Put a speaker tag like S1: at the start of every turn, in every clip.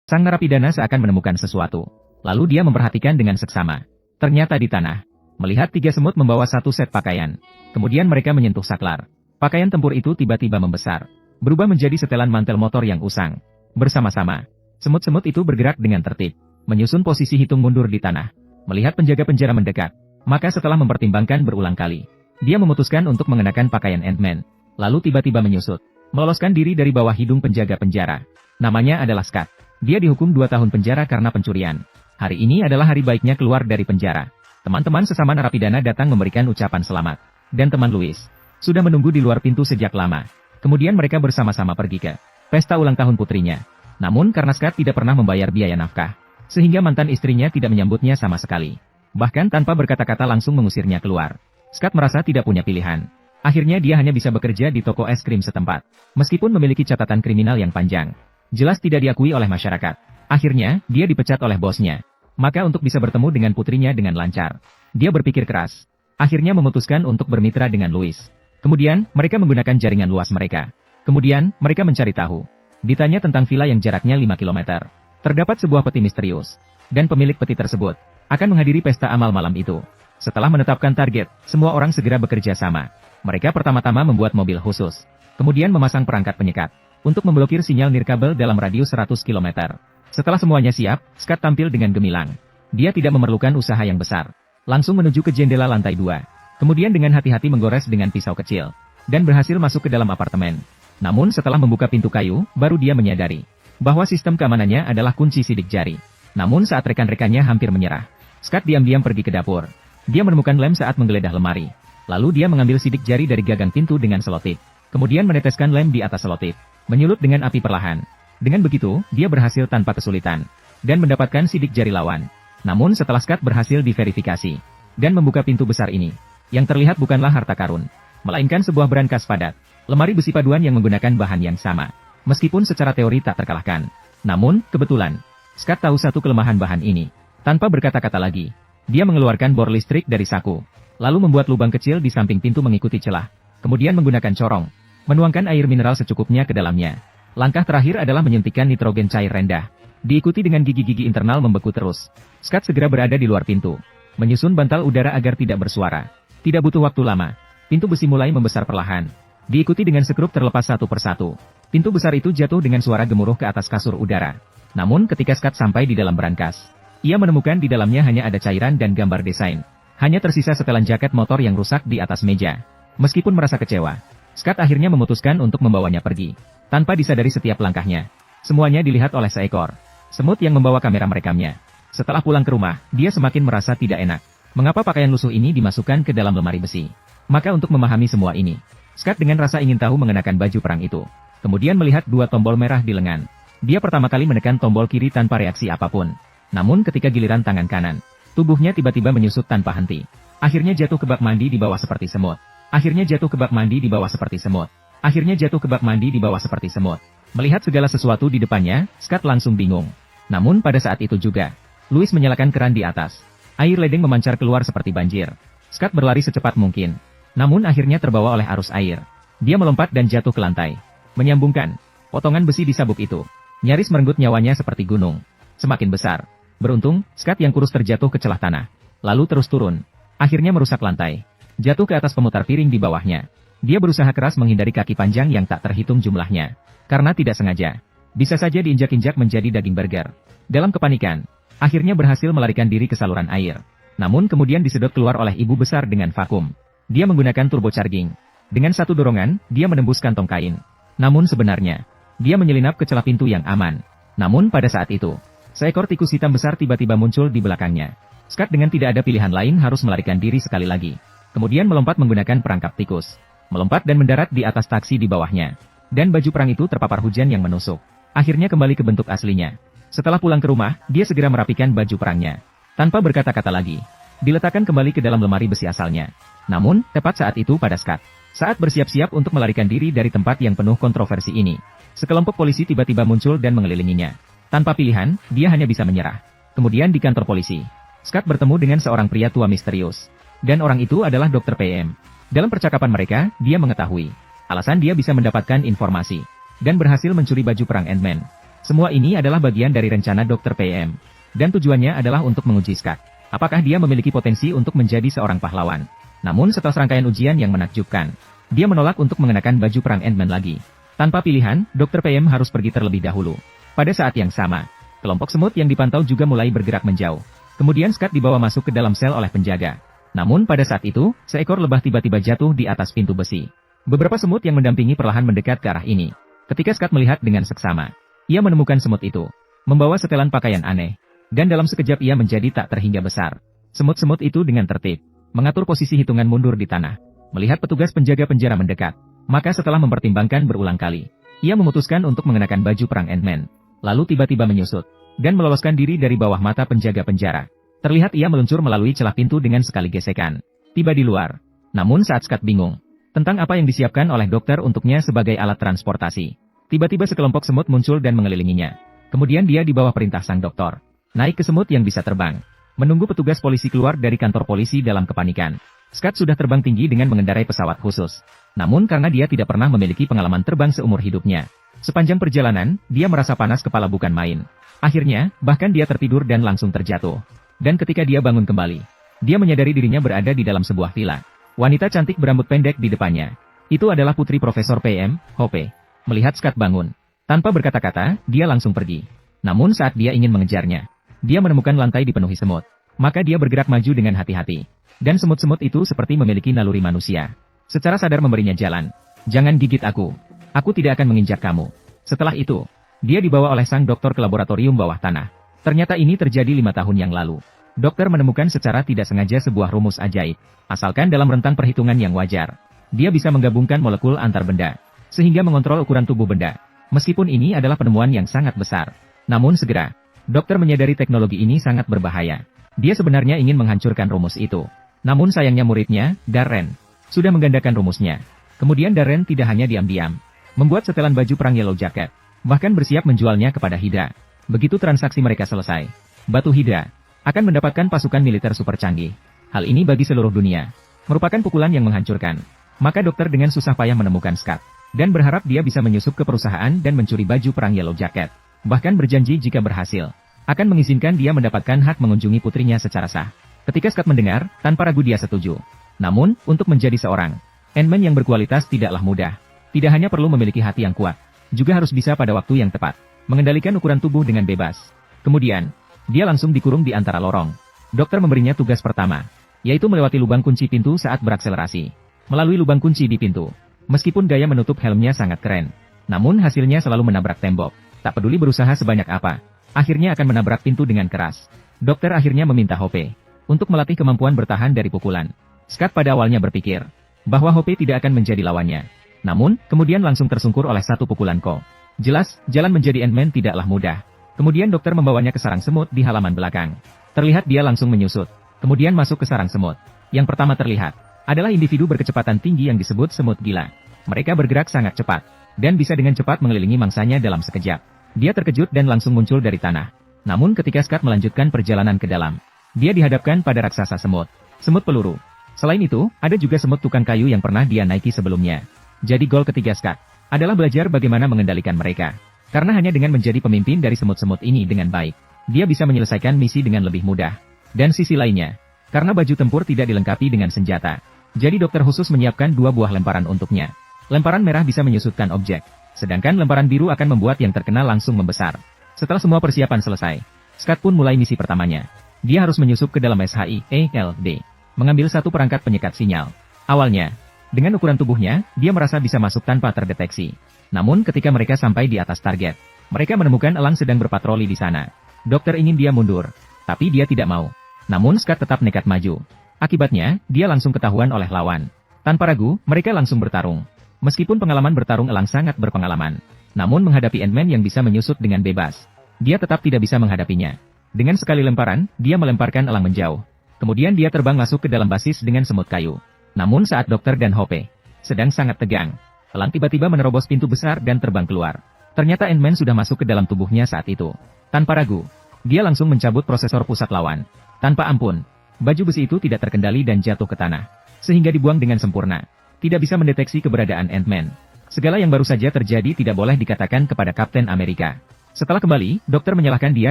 S1: Sang narapidana seakan menemukan sesuatu. Lalu dia memperhatikan dengan seksama. Ternyata di tanah, melihat 3 semut membawa 1 set pakaian. Kemudian mereka menyentuh saklar. Pakaian tempur itu tiba-tiba membesar. Berubah menjadi setelan mantel motor yang usang. Bersama-sama, semut-semut itu bergerak dengan tertib. Menyusun posisi hitung mundur di tanah. Melihat penjaga penjara mendekat. Maka setelah mempertimbangkan berulang kali, dia memutuskan untuk mengenakan pakaian Ant-Man. Lalu tiba-tiba menyusut. Meloloskan diri dari bawah hidung penjaga penjara. Namanya adalah Scott. Dia dihukum 2 tahun penjara karena pencurian. Hari ini adalah hari baiknya keluar dari penjara. Teman-teman sesama narapidana datang memberikan ucapan selamat. Dan teman Louis sudah menunggu di luar pintu sejak lama. Kemudian mereka bersama-sama pergi ke pesta ulang tahun putrinya. Namun karena Scott tidak pernah membayar biaya nafkah, sehingga mantan istrinya tidak menyambutnya sama sekali. Bahkan tanpa berkata-kata langsung mengusirnya keluar. Scott merasa tidak punya pilihan. Akhirnya dia hanya bisa bekerja di toko es krim setempat. Meskipun memiliki catatan kriminal yang panjang, jelas tidak diakui oleh masyarakat. Akhirnya, dia dipecat oleh bosnya. Maka untuk bisa bertemu dengan putrinya dengan lancar, dia berpikir keras. Akhirnya memutuskan untuk bermitra dengan Louis. Kemudian, mereka menggunakan jaringan luas mereka. Kemudian, mereka mencari tahu. Ditanya tentang villa yang jaraknya 5 km. Terdapat sebuah peti misterius. Dan pemilik peti tersebut akan menghadiri pesta amal malam itu. Setelah menetapkan target, semua orang segera bekerja sama. Mereka pertama-tama membuat mobil khusus. Kemudian memasang perangkat penyekat untuk memblokir sinyal nirkabel dalam radius 100 km. Setelah semuanya siap, Scott tampil dengan gemilang. Dia tidak memerlukan usaha yang besar. Langsung menuju ke jendela lantai 2. Kemudian dengan hati-hati menggores dengan pisau kecil. Dan berhasil masuk ke dalam apartemen. Namun setelah membuka pintu kayu, baru dia menyadari bahwa sistem keamanannya adalah kunci sidik jari. Namun saat rekan-rekannya hampir menyerah, Scott diam-diam pergi ke dapur. Dia menemukan lem saat menggeledah lemari. Lalu dia mengambil sidik jari dari gagang pintu dengan selotip. Kemudian meneteskan lem di atas selotip. Menyulut dengan api perlahan. Dengan begitu, dia berhasil tanpa kesulitan. Dan mendapatkan sidik jari lawan. Namun setelah Scott berhasil diverifikasi. Dan membuka pintu besar ini. Yang terlihat bukanlah harta karun. Melainkan sebuah brankas padat. Lemari besi paduan yang menggunakan bahan yang sama. Meskipun secara teori tak terkalahkan. Namun, kebetulan, Scott tahu satu kelemahan bahan ini. Tanpa berkata-kata lagi, dia mengeluarkan bor listrik dari saku. Lalu membuat lubang kecil di samping pintu mengikuti celah. Kemudian menggunakan corong. Menuangkan air mineral secukupnya ke dalamnya. Langkah terakhir adalah menyuntikkan nitrogen cair rendah. Diikuti dengan gigi-gigi internal membeku terus. Scott segera berada di luar pintu. Menyusun bantal udara agar tidak bersuara. Tidak butuh waktu lama. Pintu besi mulai membesar perlahan. Diikuti dengan sekrup terlepas satu persatu. Pintu besar itu jatuh dengan suara gemuruh ke atas kasur udara. Namun ketika Scott sampai di dalam brankas, ia menemukan di dalamnya hanya ada cairan dan gambar desain. Hanya tersisa setelan jaket motor yang rusak di atas meja. Meskipun merasa kecewa, Scott akhirnya memutuskan untuk membawanya pergi. Tanpa disadari setiap langkahnya. Semuanya dilihat oleh seekor semut yang membawa kamera merekamnya. Setelah pulang ke rumah, dia semakin merasa tidak enak. Mengapa pakaian lusuh ini dimasukkan ke dalam lemari besi? Maka untuk memahami semua ini, Scott dengan rasa ingin tahu mengenakan baju perang itu. Kemudian melihat 2 tombol merah di lengan. Dia pertama kali menekan tombol kiri tanpa reaksi apapun. Namun ketika giliran tangan kanan, tubuhnya tiba-tiba menyusut tanpa henti. Akhirnya jatuh ke bak mandi di bawah seperti semut. Akhirnya jatuh ke bak mandi di bawah seperti semut. Akhirnya jatuh ke bak mandi di bawah seperti semut. Melihat segala sesuatu di depannya, Scott langsung bingung. Namun pada saat itu juga, Louis menyalakan keran di atas. Air ledeng memancar keluar seperti banjir. Scott berlari secepat mungkin. Namun akhirnya terbawa oleh arus air. Dia melompat dan jatuh ke lantai. Menyambungkan, potongan besi di sabuk itu. Nyaris merenggut nyawanya seperti gunung. Semakin besar. Beruntung, Scott yang kurus terjatuh ke celah tanah. Lalu terus turun. Akhirnya merusak lantai. Jatuh ke atas pemutar piring di bawahnya. Dia berusaha keras menghindari kaki panjang yang tak terhitung jumlahnya. Karena tidak sengaja. Bisa saja diinjak-injak menjadi daging burger. Dalam kepanikan, akhirnya berhasil melarikan diri ke saluran air. Namun kemudian disedot keluar oleh ibu besar dengan vakum. Dia menggunakan turbocharging. Dengan satu dorongan, dia menembus kantong kain. Namun sebenarnya, dia menyelinap ke celah pintu yang aman. Namun pada saat itu, seekor tikus hitam besar tiba-tiba muncul di belakangnya. Scott dengan tidak ada pilihan lain harus melarikan diri sekali lagi. Kemudian melompat menggunakan perangkap tikus. Melompat dan mendarat di atas taksi di bawahnya. Dan baju perang itu terpapar hujan yang menusuk. Akhirnya kembali ke bentuk aslinya. Setelah pulang ke rumah, dia segera merapikan baju perangnya. Tanpa berkata-kata lagi, diletakkan kembali ke dalam lemari besi asalnya. Namun, tepat saat itu pada Scott, saat bersiap-siap untuk melarikan diri dari tempat yang penuh kontroversi ini, sekelompok polisi tiba-tiba muncul dan mengelilinginya. Tanpa pilihan, dia hanya bisa menyerah. Kemudian di kantor polisi, Scott bertemu dengan seorang pria tua misterius. Dan orang itu adalah Dr. PM. Dalam percakapan mereka, dia mengetahui alasan dia bisa mendapatkan informasi dan berhasil mencuri baju perang Ant-Man. Semua ini adalah bagian dari rencana Dr. PM. Dan tujuannya adalah untuk menguji Scott. Apakah dia memiliki potensi untuk menjadi seorang pahlawan? Namun setelah serangkaian ujian yang menakjubkan, dia menolak untuk mengenakan baju perang Ant-Man lagi. Tanpa pilihan, Dr. PM harus pergi terlebih dahulu. Pada saat yang sama, kelompok semut yang dipantau juga mulai bergerak menjauh. Kemudian Scott dibawa masuk ke dalam sel oleh penjaga. Namun pada saat itu, seekor lebah tiba-tiba jatuh di atas pintu besi. Beberapa semut yang mendampingi perlahan mendekat ke arah ini. Ketika Scott melihat dengan seksama, ia menemukan semut itu, membawa setelan pakaian aneh. Dan dalam sekejap ia menjadi tak terhingga besar. Semut-semut itu dengan tertib mengatur posisi hitungan mundur di tanah. Melihat petugas penjaga penjara mendekat, maka setelah mempertimbangkan berulang kali, ia memutuskan untuk mengenakan baju perang Ant-Man. Lalu tiba-tiba menyusut, dan meloloskan diri dari bawah mata penjaga penjara. Terlihat ia meluncur melalui celah pintu dengan sekali gesekan. Tiba di luar. Namun saat Scott bingung tentang apa yang disiapkan oleh dokter untuknya sebagai alat transportasi, tiba-tiba sekelompok semut muncul dan mengelilinginya. Kemudian dia di bawah perintah sang dokter naik ke semut yang bisa terbang. Menunggu petugas polisi keluar dari kantor polisi dalam kepanikan. Scott sudah terbang tinggi dengan mengendarai pesawat khusus. Namun karena dia tidak pernah memiliki pengalaman terbang seumur hidupnya, sepanjang perjalanan, dia merasa panas kepala bukan main. Akhirnya, bahkan dia tertidur dan langsung terjatuh. Dan ketika dia bangun kembali, dia menyadari dirinya berada di dalam sebuah villa. Wanita cantik berambut pendek di depannya. Itu adalah putri Profesor PM, Hope. Melihat Scott bangun, tanpa berkata-kata, dia langsung pergi. Namun saat dia ingin mengejarnya, dia menemukan lantai dipenuhi semut. Maka dia bergerak maju dengan hati-hati. Dan semut-semut itu seperti memiliki naluri manusia. Secara sadar memberinya jalan. Jangan gigit aku. Aku tidak akan menginjak kamu. Setelah itu, dia dibawa oleh sang dokter ke laboratorium bawah tanah. Ternyata ini terjadi 5 tahun yang lalu. Dokter menemukan secara tidak sengaja sebuah rumus ajaib. Asalkan dalam rentang perhitungan yang wajar, dia bisa menggabungkan molekul antar benda, sehingga mengontrol ukuran tubuh benda. Meskipun ini adalah penemuan yang sangat besar. Namun segera, dokter menyadari teknologi ini sangat berbahaya. Dia sebenarnya ingin menghancurkan rumus itu. Namun sayangnya muridnya, Darren, sudah menggandakan rumusnya. Kemudian Darren tidak hanya diam-diam membuat setelan baju perang Yellow Jacket, bahkan bersiap menjualnya kepada Hydra. Begitu transaksi mereka selesai, Batu Hydra akan mendapatkan pasukan militer super canggih. Hal ini bagi seluruh dunia merupakan pukulan yang menghancurkan. Maka dokter dengan susah payah menemukan Scott, dan berharap dia bisa menyusup ke perusahaan dan mencuri baju perang Yellow Jacket. Bahkan berjanji jika berhasil, akan mengizinkan dia mendapatkan hak mengunjungi putrinya secara sah. Ketika Scott mendengar, tanpa ragu dia setuju. Namun, untuk menjadi seorang Ant-Man yang berkualitas tidaklah mudah. Tidak hanya perlu memiliki hati yang kuat, juga harus bisa pada waktu yang tepat mengendalikan ukuran tubuh dengan bebas. Kemudian, dia langsung dikurung di antara lorong. Dokter memberinya tugas pertama, yaitu melewati lubang kunci pintu saat berakselerasi. Melalui lubang kunci di pintu, meskipun gaya menutup helmnya sangat keren, namun hasilnya selalu menabrak tembok. Tak peduli berusaha sebanyak apa, akhirnya akan menabrak pintu dengan keras. Dokter akhirnya meminta Hope untuk melatih kemampuan bertahan dari pukulan. Scott pada awalnya berpikir bahwa Hope tidak akan menjadi lawannya. Namun, kemudian langsung tersungkur oleh satu pukulan Ko. Jelas, jalan menjadi Ant-Man tidaklah mudah. Kemudian dokter membawanya ke sarang semut di halaman belakang. Terlihat dia langsung menyusut, kemudian masuk ke sarang semut. Yang pertama terlihat adalah individu berkecepatan tinggi yang disebut semut gila. Mereka bergerak sangat cepat, dan bisa dengan cepat mengelilingi mangsanya dalam sekejap. Dia terkejut dan langsung muncul dari tanah. Namun ketika Scott melanjutkan perjalanan ke dalam, dia dihadapkan pada raksasa semut, semut peluru. Selain itu, ada juga semut tukang kayu yang pernah dia naiki sebelumnya. Jadi goal ketiga Scott adalah belajar bagaimana mengendalikan mereka. Karena hanya dengan menjadi pemimpin dari semut-semut ini dengan baik, dia bisa menyelesaikan misi dengan lebih mudah. Dan sisi lainnya, karena baju tempur tidak dilengkapi dengan senjata, jadi dokter khusus menyiapkan 2 buah lemparan untuknya. Lemparan merah bisa menyusutkan objek, sedangkan lemparan biru akan membuat yang terkena langsung membesar. Setelah semua persiapan selesai, Scott pun mulai misi pertamanya. Dia harus menyusup ke dalam SHIELD, mengambil satu perangkat penyekat sinyal. Awalnya, dengan ukuran tubuhnya, dia merasa bisa masuk tanpa terdeteksi. Namun ketika mereka sampai di atas target, mereka menemukan elang sedang berpatroli di sana. Dokter ingin dia mundur, tapi dia tidak mau. Namun Scott tetap nekat maju. Akibatnya, dia langsung ketahuan oleh lawan. Tanpa ragu, mereka langsung bertarung. Meskipun pengalaman bertarung elang sangat berpengalaman, namun menghadapi Ant-Man yang bisa menyusut dengan bebas, dia tetap tidak bisa menghadapinya. Dengan sekali lemparan, dia melemparkan elang menjauh. Kemudian dia terbang masuk ke dalam basis dengan semut kayu. Namun saat dokter dan Hope sedang sangat tegang, elang tiba-tiba menerobos pintu besar dan terbang keluar. Ternyata Ant-Man sudah masuk ke dalam tubuhnya saat itu. Tanpa ragu, dia langsung mencabut prosesor pusat lawan. Tanpa ampun, baju besi itu tidak terkendali dan jatuh ke tanah, sehingga dibuang dengan sempurna. Tidak bisa mendeteksi keberadaan Ant-Man. Segala yang baru saja terjadi tidak boleh dikatakan kepada Kapten Amerika. Setelah kembali, dokter menyalahkan dia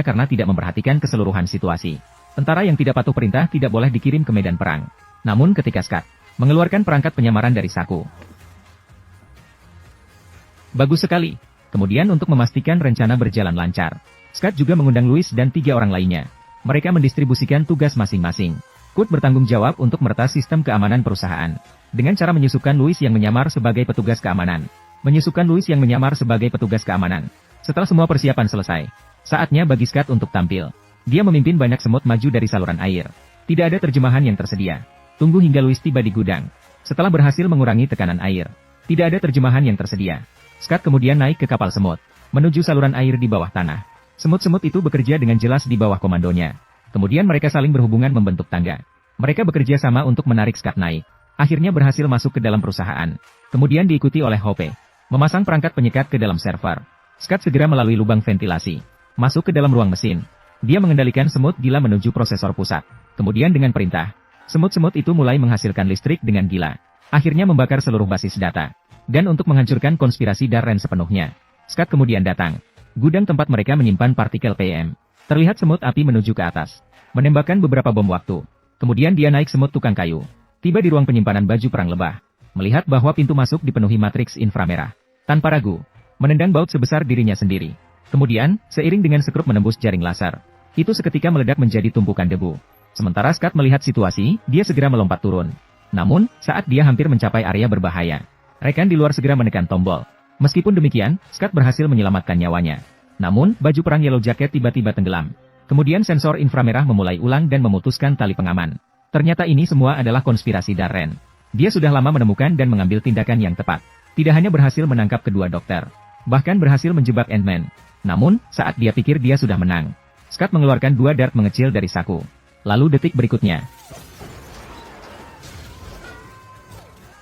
S1: karena tidak memperhatikan keseluruhan situasi. Tentara yang tidak patuh perintah tidak boleh dikirim ke medan perang. Namun ketika Scott mengeluarkan perangkat penyamaran dari saku. Bagus sekali. Kemudian untuk memastikan rencana berjalan lancar, Scott juga mengundang Louis dan 3 orang lainnya. Mereka mendistribusikan tugas masing-masing. Kurt bertanggung jawab untuk meretas sistem keamanan perusahaan. Dengan cara menyusupkan Louis yang menyamar sebagai petugas keamanan. Setelah semua persiapan selesai, saatnya bagi Scott untuk tampil. Dia memimpin banyak semut maju dari saluran air. Tidak ada terjemahan yang tersedia. Tunggu hingga Louis tiba di gudang. Setelah berhasil mengurangi tekanan air, tidak ada terjemahan yang tersedia. Scott kemudian naik ke kapal semut, menuju saluran air di bawah tanah. Semut-semut itu bekerja dengan jelas di bawah komandonya. Kemudian mereka saling berhubungan membentuk tangga. Mereka bekerja sama untuk menarik Scott naik. Akhirnya berhasil masuk ke dalam perusahaan. Kemudian diikuti oleh Hope. Memasang perangkat penyekat ke dalam server. Scott segera melalui lubang ventilasi. Masuk ke dalam ruang mesin. Dia mengendalikan semut gila menuju prosesor pusat. Kemudian dengan perintah, semut-semut itu mulai menghasilkan listrik dengan gila. Akhirnya membakar seluruh basis data. Dan untuk menghancurkan konspirasi Darren sepenuhnya, Scott kemudian datang. Gudang tempat mereka menyimpan partikel PM. Terlihat semut api menuju ke atas. Menembakkan beberapa bom waktu. Kemudian dia naik semut tukang kayu. Tiba di ruang penyimpanan baju perang lebah. Melihat bahwa pintu masuk dipenuhi matriks inframerah. Tanpa ragu, menendang baut sebesar dirinya sendiri. Kemudian, seiring dengan sekrup menembus jaring laser, itu seketika meledak menjadi tumpukan debu. Sementara Scott melihat situasi, dia segera melompat turun. Namun, saat dia hampir mencapai area berbahaya, rekan di luar segera menekan tombol. Meskipun demikian, Scott berhasil menyelamatkan nyawanya. Namun, baju perang Yellow Jacket tiba-tiba tenggelam. Kemudian sensor inframerah memulai ulang dan memutuskan tali pengaman. Ternyata ini semua adalah konspirasi Darren. Dia sudah lama menemukan dan mengambil tindakan yang tepat. Tidak hanya berhasil menangkap kedua dokter, bahkan berhasil menjebak Ant-Man. Namun, saat dia pikir dia sudah menang, Scott mengeluarkan 2 dart mengecil dari saku. Lalu detik berikutnya,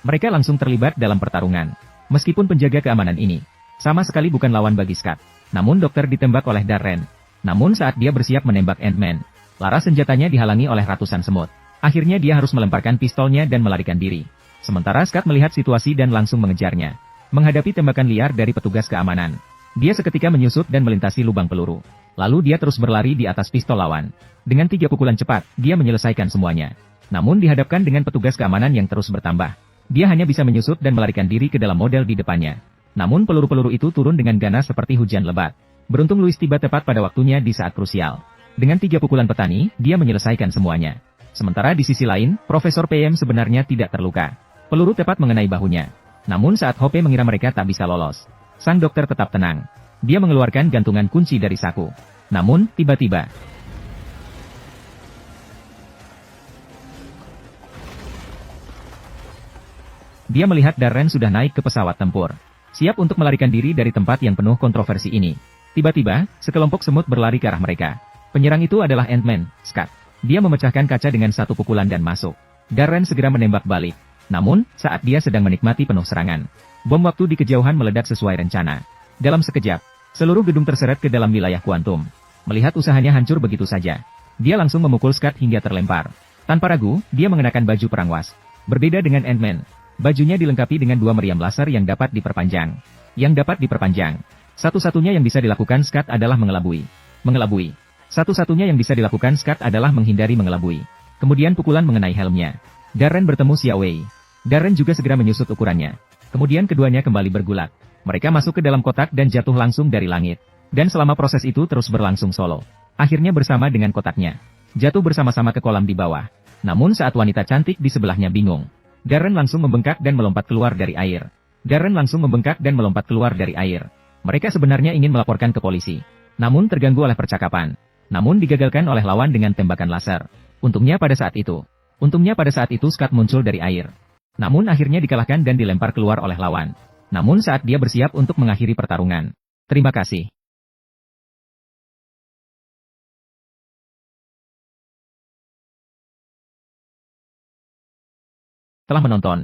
S1: mereka langsung terlibat dalam pertarungan. Meskipun penjaga keamanan ini sama sekali bukan lawan bagi Scott. Namun dokter ditembak oleh Darren. Namun saat dia bersiap menembak Ant-Man, laras senjatanya dihalangi oleh ratusan semut. Akhirnya dia harus melemparkan pistolnya dan melarikan diri. Sementara Scott melihat situasi dan langsung mengejarnya. Menghadapi tembakan liar dari petugas keamanan, dia seketika menyusut dan melintasi lubang peluru. Lalu dia terus berlari di atas pistol lawan. Dengan 3 pukulan cepat, dia menyelesaikan semuanya. Namun dihadapkan dengan petugas keamanan yang terus bertambah, dia hanya bisa menyusut dan melarikan diri ke dalam model di depannya. Namun peluru-peluru itu turun dengan ganas seperti hujan lebat. Beruntung Louis tiba tepat pada waktunya di saat krusial. Dengan 3 pukulan petani, dia menyelesaikan semuanya. Sementara di sisi lain, Profesor PM sebenarnya tidak terluka. Peluru tepat mengenai bahunya. Namun saat Hope mengira mereka tak bisa lolos, sang dokter tetap tenang. Dia mengeluarkan gantungan kunci dari saku. Namun, tiba-tiba, dia melihat Darren sudah naik ke pesawat tempur, siap untuk melarikan diri dari tempat yang penuh kontroversi ini. Tiba-tiba, sekelompok semut berlari ke arah mereka. Penyerang itu adalah Ant-Man, Scott. Dia memecahkan kaca dengan 1 pukulan dan masuk. Darren segera menembak balik. Namun, saat dia sedang menikmati penuh serangan, bom waktu di kejauhan meledak sesuai rencana. Dalam sekejap, seluruh gedung terseret ke dalam wilayah kuantum. Melihat usahanya hancur begitu saja, dia langsung memukul Scott hingga terlempar. Tanpa ragu, dia mengenakan baju perang was. Berbeda dengan Ant-Man, bajunya dilengkapi dengan 2 meriam laser yang dapat diperpanjang. Satu-satunya yang bisa dilakukan Scott adalah mengelabui. Satu-satunya yang bisa dilakukan Scott adalah menghindari mengelabui. Kemudian pukulan mengenai helmnya. Darren bertemu Xiao Wei. Darren juga segera menyusut ukurannya. Kemudian keduanya kembali bergulat. Mereka masuk ke dalam kotak dan jatuh langsung dari langit. Dan selama proses itu terus berlangsung solo. Akhirnya bersama dengan kotaknya, jatuh bersama-sama ke kolam di bawah. Namun saat wanita cantik di sebelahnya bingung, Darren langsung membengkak dan melompat keluar dari air. Mereka sebenarnya ingin melaporkan ke polisi, namun terganggu oleh percakapan. Namun digagalkan oleh lawan dengan tembakan laser. Untungnya pada saat itu Scott muncul dari air. Namun akhirnya dikalahkan dan dilempar keluar oleh lawan. Namun saat dia bersiap untuk mengakhiri pertarungan. Terima kasih. Telah menonton.